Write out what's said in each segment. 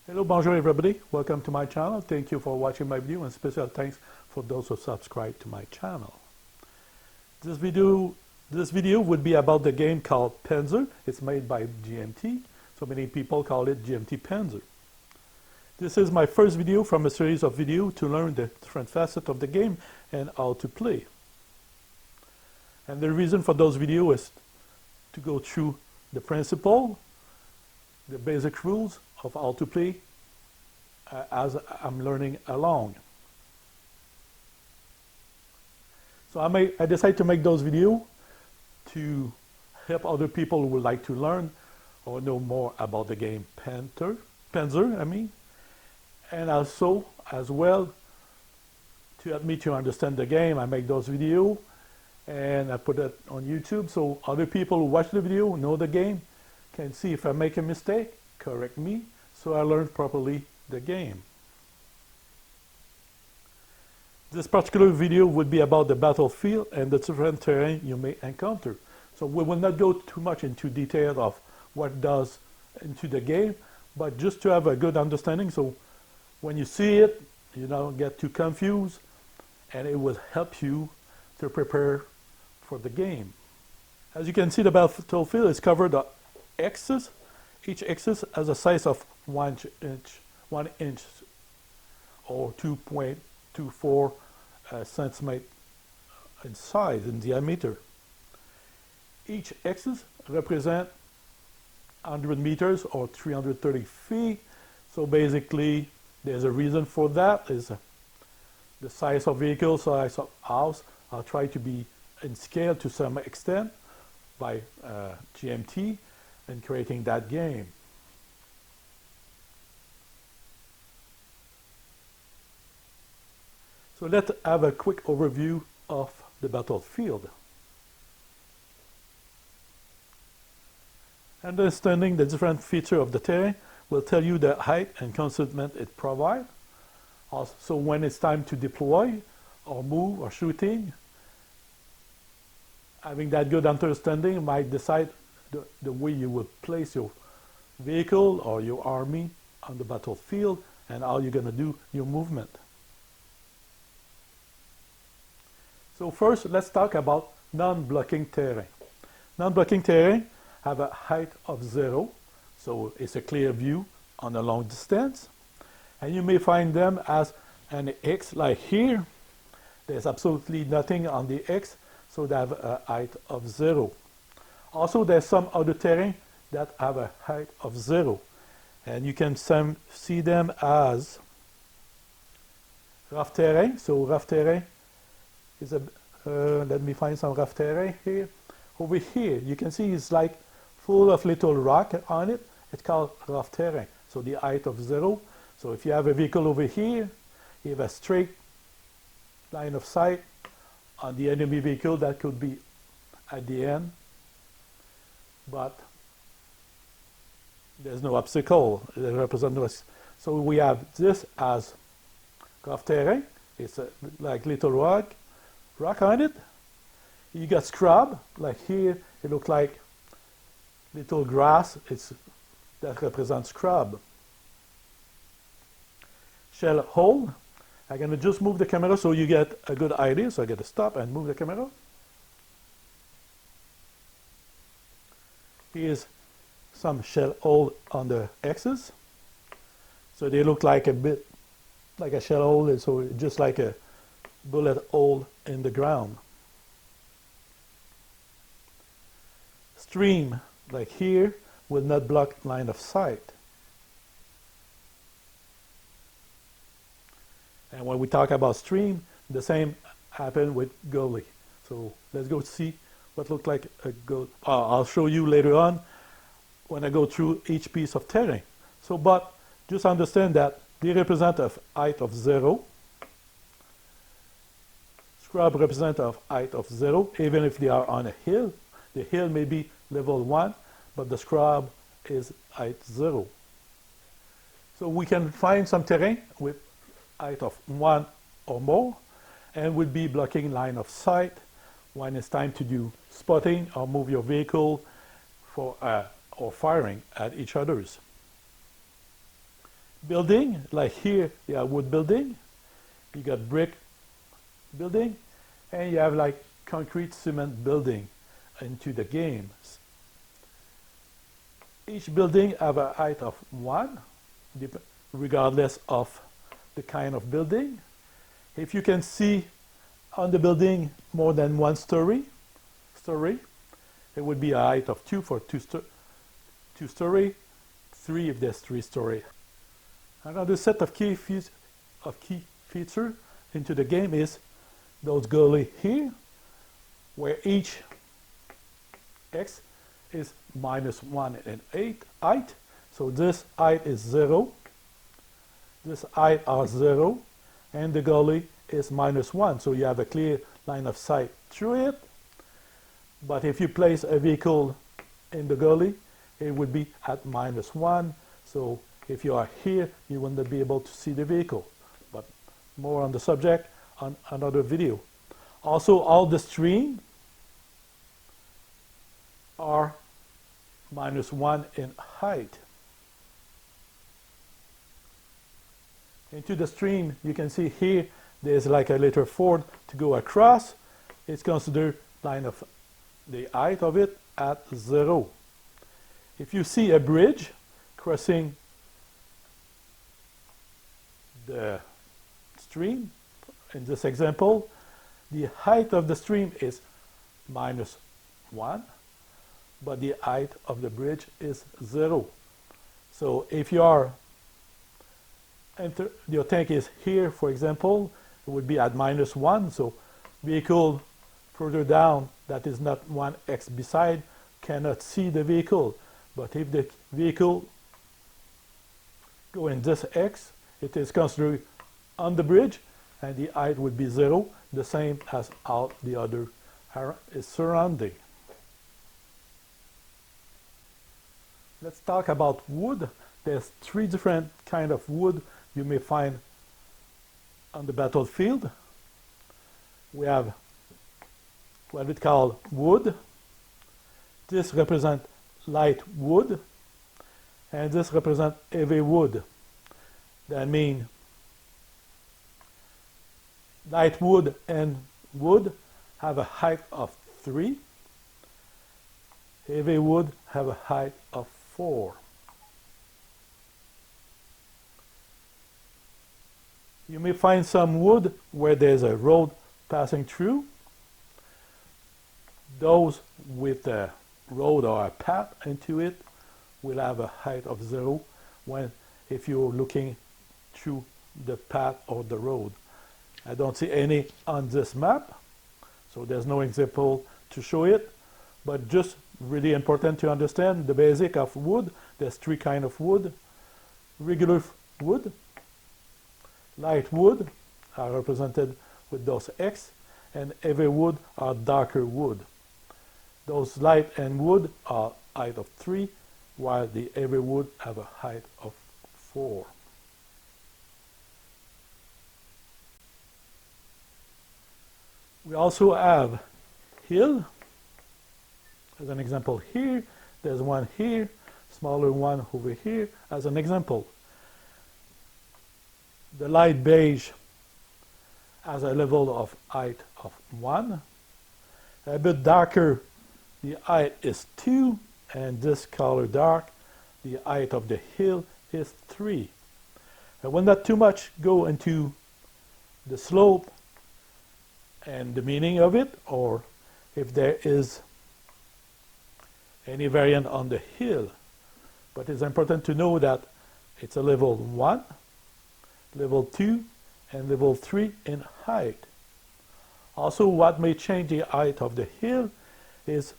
Hello, bonjour everybody. Welcome to my channel. Thank you for watching my video and special thanks for those who subscribe to my channel. This video would be about the game called Panzer. It's made by GMT. So many people call it GMT Panzer. This is my first video from a series of videos to learn the different facets of the game and how to play. And the reason for those videos is to go through the principle, the basic rules of how to play as I'm learning along. So I decided to make those videos to help other people who would like to learn or know more about the game Panzer, and also as well to help me to understand the game. I make those videos and I put it on YouTube so other people who watch the video know the game can see if I make a mistake, correct me, so I learn properly the game. This particular video would be about the battlefield and the different terrain you may encounter. So we will not go too much into detail of what does into the game, but just to have a good understanding so when you see it, you don't get too confused and it will help you to prepare for the game. As you can see, the battlefield is covered by X's. Each axis has a size of 1 inch or 2.24 centimeters in size, in diameter. Each axis represents 100 meters or 330 feet. So basically, there's a reason for that. Is the size of vehicle, size of house. I'll try to be in scale to some extent by GMT in creating that game. So let's have a quick overview of the battlefield. Understanding the different features of the terrain will tell you the height and concealment it provides. Also, when it's time to deploy or move or shooting, having that good understanding might decide the way you will place your vehicle or your army on the battlefield and how you're going to do your movement. So first, let's talk about non-blocking terrain. Non-blocking terrain have a height of 0, so it's a clear view on a long distance. And you may find them as an X, like here. There's absolutely nothing on the X, so they have a height of 0. Also, there's some other terrain that have a height of 0. And you can see them as rough terrain. So rough terrain is let me find some rough terrain here. Over here, you can see it's like full of little rock on it. It's called rough terrain. So the height of 0. So if you have a vehicle over here, you have a straight line of sight on the enemy vehicle that could be at the end, but there's no obstacle. It represents no. So we have this as rough terrain. It's like little rock on it. You got scrub, like here, it looks like little grass. That represents scrub. Shell hole. I'm going to just move the camera so you get a good idea. So I got to stop and move the camera. Here's some shell hole on the X's. So they look like a bit like a shell hole, so just like a bullet hole in the ground. Stream, like here, will not block line of sight. And when we talk about stream, the same happened with gully. So let's go see what looks like a gully. I'll show you later on when I go through each piece of terrain. So, but just understand that they represent a height of 0. Scrub represent a height of 0, even if they are on a hill. The hill may be level 1, but the scrub is height 0. So we can find some terrain with height of 1 or more, and would be blocking line of sight when it's time to do spotting or move your vehicle for or firing at each others. building, like here you have wood building, you got brick building, and you have like concrete cement building into the games. Each building have a height of 1, regardless of the kind of building. If you can see on the building more than one story, it would be a height of 2 for two story, 3 if there's 3 story. Another set of key feature into the game is those gully here, where each x is -1 and 8 height. So this height is 0, this height are 0, and the gully is -1. So you have a clear line of sight through it. But if you place a vehicle in the gully, it would be at -1. So if you are here, you will not be able to see the vehicle. But more on the subject on another video. Also, all the streams are -1 in height. Into the stream, you can see here, there's like a little ford to go across. It's considered line of the height of it at 0. If you see a bridge crossing the stream, in this example, the height of the stream is -1, but the height of the bridge is 0. So if your tank is here, for example, it would be at -1. So vehicle further down that is not 1x beside cannot see the vehicle. But if the vehicle go in this x, it is considered on the bridge, and the height would be 0, the same as all the other is surrounding. Let's talk about wood. There's 3 different kind of wood you may find on the battlefield. We have what we call wood. This represents light wood, and this represents heavy wood. That means light wood and wood have a height of 3. Heavy wood have a height of 4. You may find some wood where there's a road passing through. Those with a road or a path into it will have a height of 0 if you're looking through the path or the road. I don't see any on this map, so there's no example to show it, but just really important to understand the basic of wood. There's 3 kinds of wood. Regular wood, light wood are represented with those X, and heavy wood are darker wood. Those light and wood are height of 3, while the heavy wood have a height of 4. We also have hill. As an example here, there's one here, smaller one over here as an example. The light beige has a level of height of 1. A bit darker, the height is 2, and this color dark, the height of the hill is 3. And when not too much go into the slope and the meaning of it, or if there is any variant on the hill. But it's important to know that it's a level 1, level 2, and level 3 in height. Also, what may change the height of the hill is,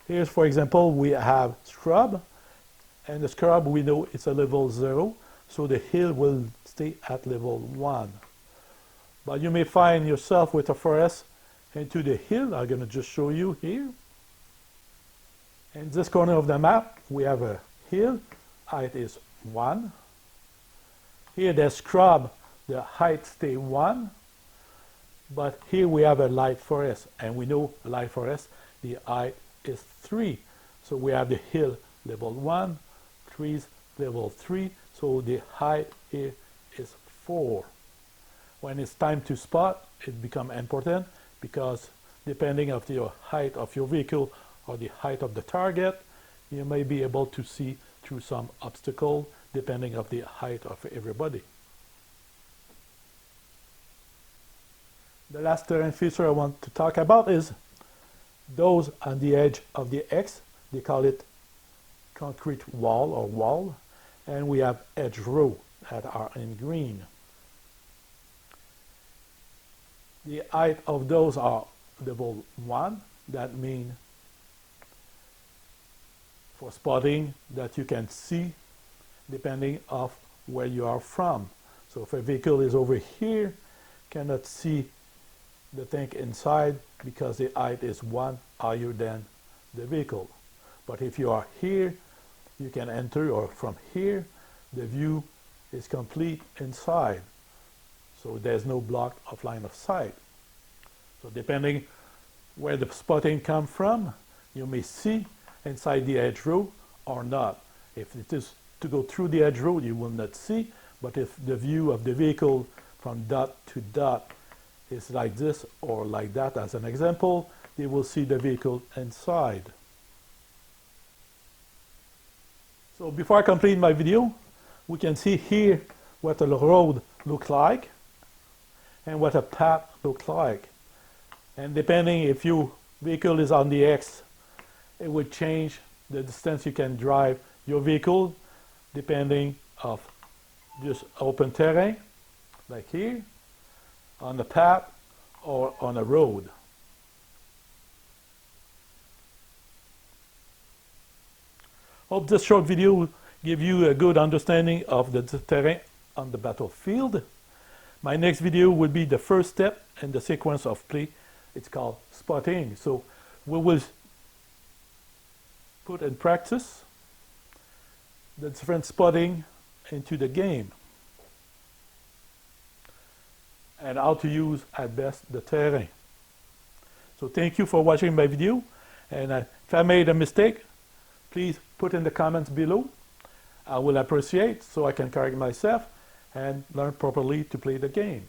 here's for example, we have scrub, and the scrub we know it's a level 0, so the hill will stay at level 1. But you may find yourself with a forest into the hill. I'm going to just show you here. In this corner of the map, we have a hill. Height is 1. Here the scrub, the height stay 1. But here we have a light forest, and we know light forest, the height is 3. So we have the hill level 1, trees level 3, so So the height here is 4. When it's time to spot, it becomes important because depending on the height of your vehicle or the height of the target, you may be able to see through some obstacle depending on the height of everybody. The last terrain feature I want to talk about is those on the edge of the X. They call it concrete wall or wall, and we have edge row that are in green. The height of those are level 1. That means for spotting that you can see depending of where you are from. So if a vehicle is over here, cannot see the tank inside because the height is 1 higher than the vehicle. But if you are here, you can enter, or from here, the view is complete inside. So there's no block of line of sight. So depending where the spotting comes from, you may see inside the edge row or not. If it is to go through the edge row, you will not see, but if the view of the vehicle from dot to dot is like this or like that as an example, you will see the vehicle inside. So before I complete my video, we can see here what a road looks like and what a path looks like. And depending if your vehicle is on the X, it would change the distance you can drive your vehicle depending of just open terrain, like here, on the path or on a road. Hope this short video will give you a good understanding of the terrain on the battlefield. My next video will be the first step in the sequence of play. It's called spotting. So we will put in practice the different spotting into the game and how to use at best the terrain. So thank you for watching my video, and if I made a mistake, please put in the comments below. I will appreciate so I can correct myself and learn properly to play the game.